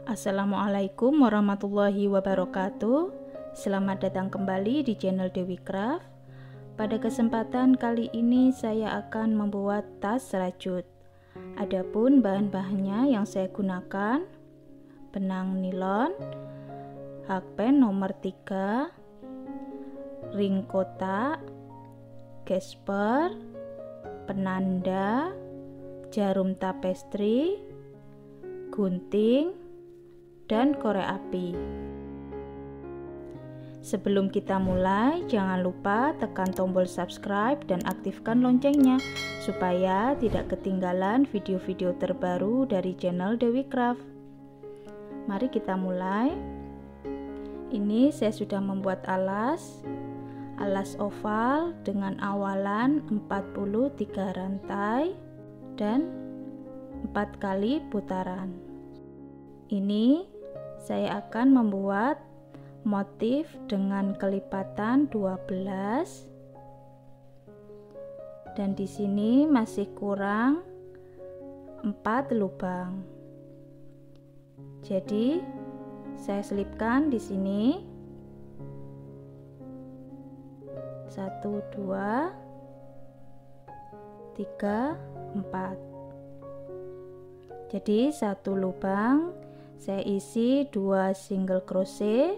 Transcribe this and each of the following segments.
Assalamualaikum warahmatullahi wabarakatuh. Selamat datang kembali di channel Dewi Craft. Pada kesempatan kali ini saya akan membuat tas rajut. Adapun bahan-bahannya yang saya gunakan: benang nilon, hakpen nomor 3, ring kotak, gesper, penanda, jarum tapestri, gunting, dan korek api. Sebelum kita mulai, jangan lupa tekan tombol subscribe dan aktifkan loncengnya supaya tidak ketinggalan video-video terbaru dari channel Dewi Craft. Mari kita mulai. Ini saya sudah membuat alas oval dengan awalan 43 rantai dan 4 kali putaran. Ini saya akan membuat motif dengan kelipatan 12 dan di sini masih kurang 4 lubang. Jadi saya selipkan di sini 1 2 3 4. Jadi satu lubang saya isi 2 single crochet,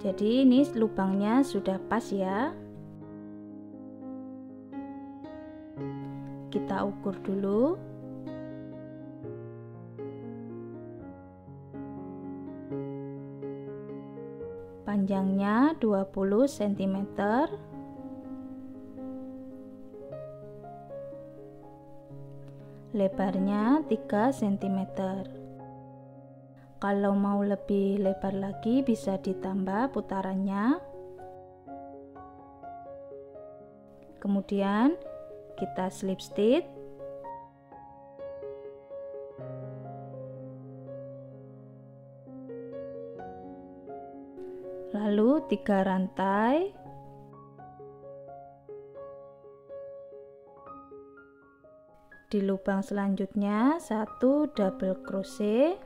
jadi ini lubangnya sudah pas ya. Kita ukur dulu. Panjangnya 20 cm, lebarnya 3 cm. Kalau mau lebih lebar lagi bisa ditambah putarannya. Kemudian kita slip stitch. Lalu 3 rantai. Di lubang selanjutnya 1 double crochet,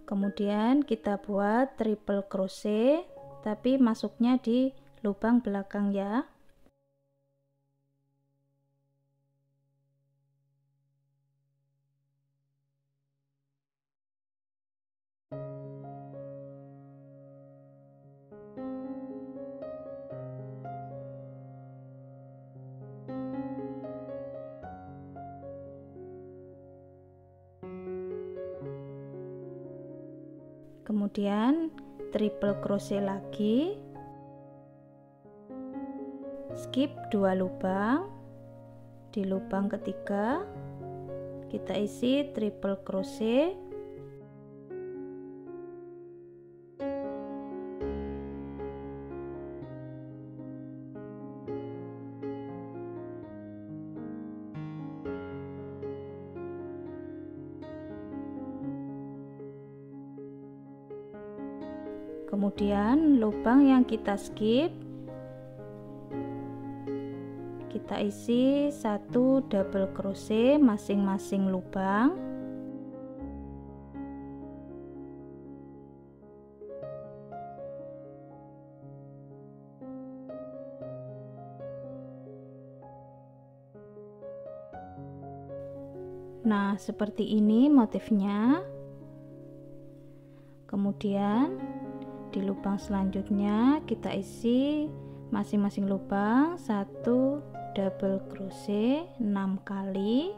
kemudian kita buat triple crochet tapi masuknya di lubang belakang ya. Kemudian triple crochet lagi, skip 2 lubang. Di lubang ketiga kita isi triple crochet, kemudian lubang yang kita skip kita isi 1 double crochet masing-masing lubang. Nah, seperti ini motifnya. Kemudian di lubang selanjutnya kita isi masing-masing lubang 1 double crochet 6 kali.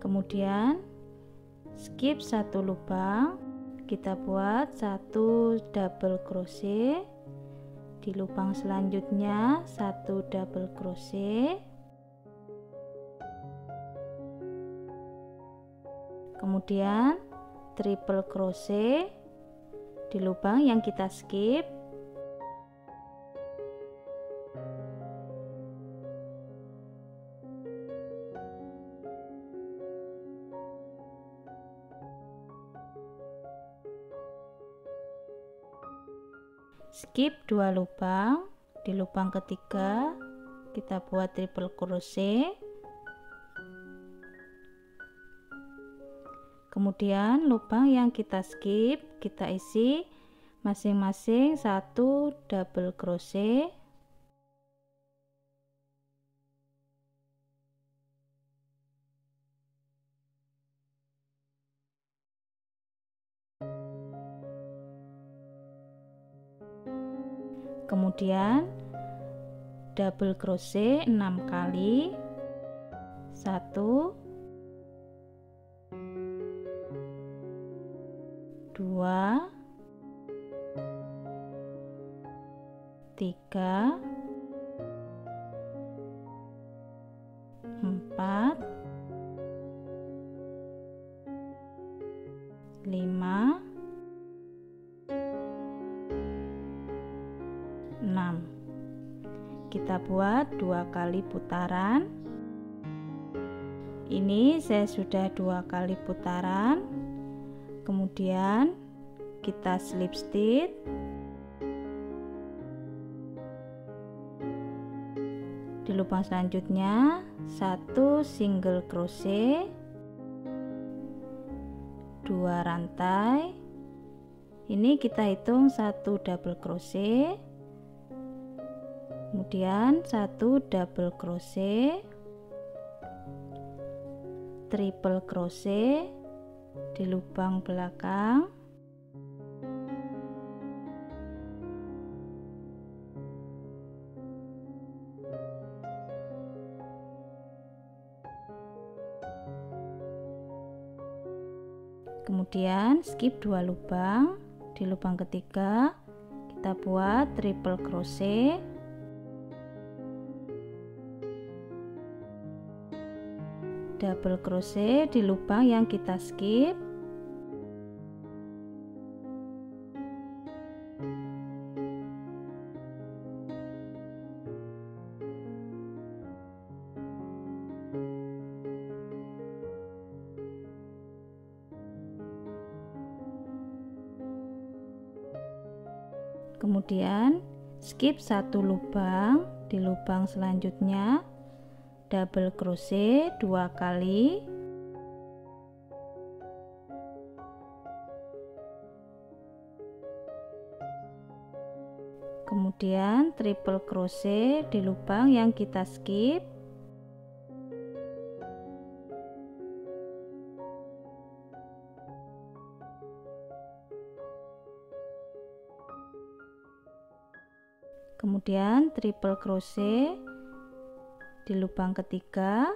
Kemudian skip satu lubang, kita buat satu double crochet. Di lubang selanjutnya satu double crochet, kemudian triple crochet di lubang yang kita skip, skip 2 lubang. Di lubang ketiga kita buat triple crochet, kemudian lubang yang kita skip kita isi masing-masing satu double crochet, kemudian double crochet 6 kali, 1 2 3 4 5 6. Kita buat 2 kali putaran. Ini saya sudah 2 kali putaran. Kemudian kita slip stitch. Di lubang selanjutnya satu single crochet, 2 rantai. Ini kita hitung satu double crochet, kemudian satu double crochet, triple crochet di lubang belakang, kemudian skip 2 lubang. Di lubang ketiga kita buat triple crochet, double crochet di lubang yang kita skip, kemudian skip satu lubang. Di lubang selanjutnya double crochet 2 kali, kemudian triple crochet di lubang yang kita skip, kemudian triple crochet di lubang ketiga,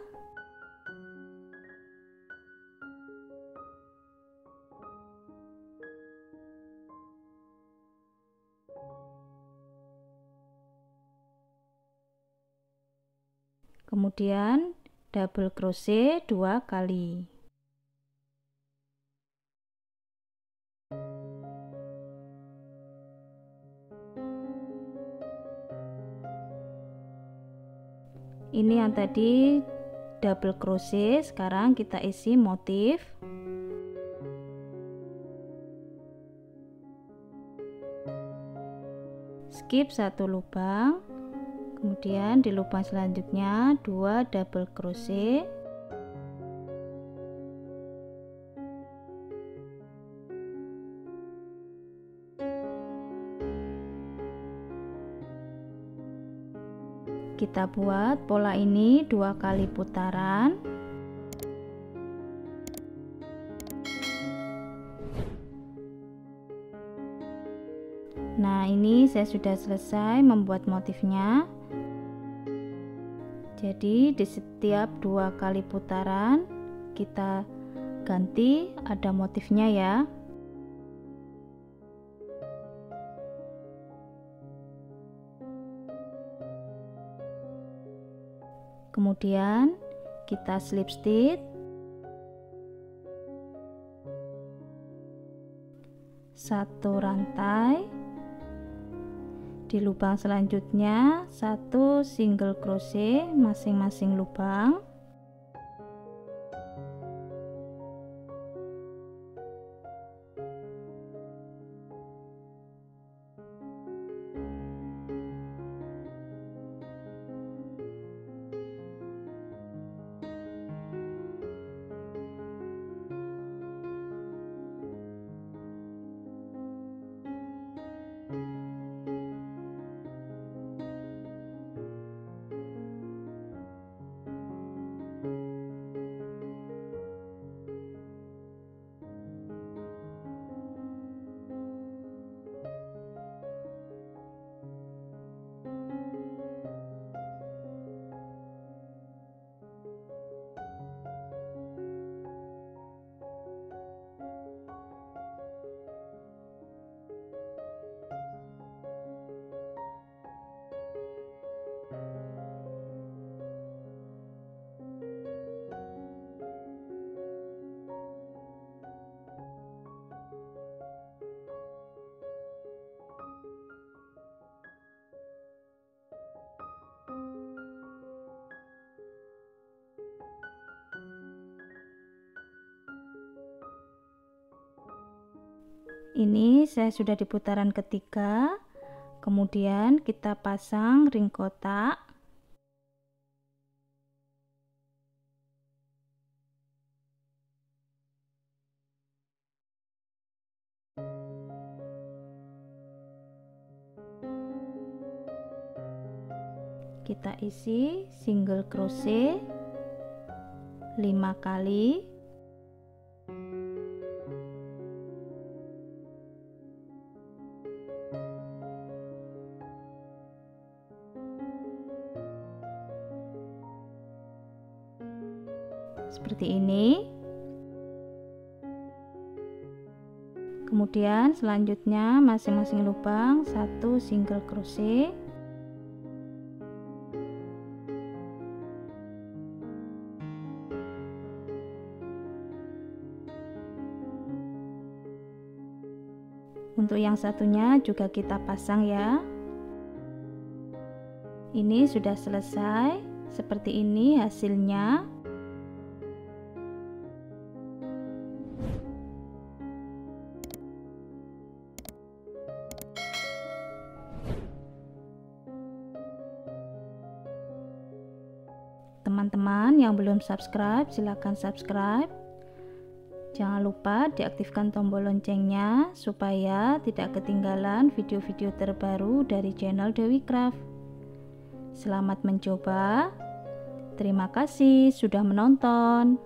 kemudian double crochet 2 kali. Ini yang tadi double crochet, sekarang kita isi motif. Skip satu lubang, kemudian di lubang selanjutnya 2 double crochet, kita buat pola ini 2 kali putaran. Nah, ini saya sudah selesai membuat motifnya. Jadi di setiap 2 kali putaran kita ganti ada motifnya ya. Kemudian kita slip stitch satu rantai, di lubang selanjutnya satu single crochet masing-masing lubang. Ini saya sudah di putaran ketiga, kemudian kita pasang ring kotak. Kita isi single crochet 5 kali. Seperti ini. Kemudian selanjutnya masing-masing lubang satu single crochet. Untuk yang satunya juga kita pasang ya. Ini sudah selesai. Seperti ini hasilnya. Teman-teman yang belum subscribe, silahkan subscribe. Jangan lupa diaktifkan tombol loncengnya supaya tidak ketinggalan video-video terbaru dari channel Dewi Craft. Selamat mencoba. Terima kasih sudah menonton.